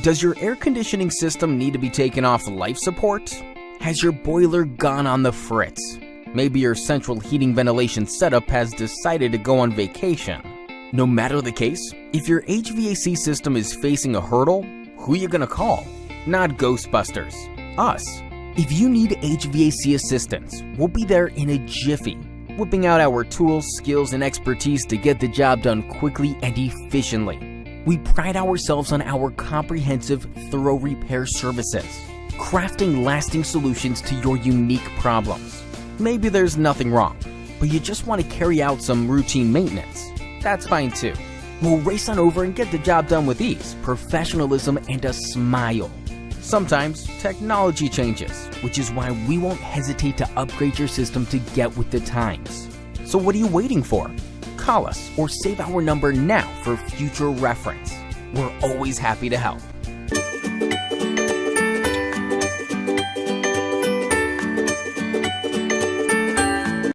Does your air conditioning system need to be taken off life support? Has your boiler gone on the fritz? Maybe your central heating ventilation setup has decided to go on vacation. No matter the case, if your HVAC system is facing a hurdle, who are you gonna call? Not Ghostbusters, us. If you need HVAC assistance, we'll be there in a jiffy, whipping out our tools, skills, and expertise to get the job done quickly and efficiently. We pride ourselves on our comprehensive, thorough repair services, crafting lasting solutions to your unique problems. Maybe there's nothing wrong, but you just want to carry out some routine maintenance. That's fine too. We'll race on over and get the job done with ease, professionalism, and a smile. Sometimes technology changes, which is why we won't hesitate to upgrade your system to get with the times. So what are you waiting for? Call us or save our number now for future reference. We're always happy to help.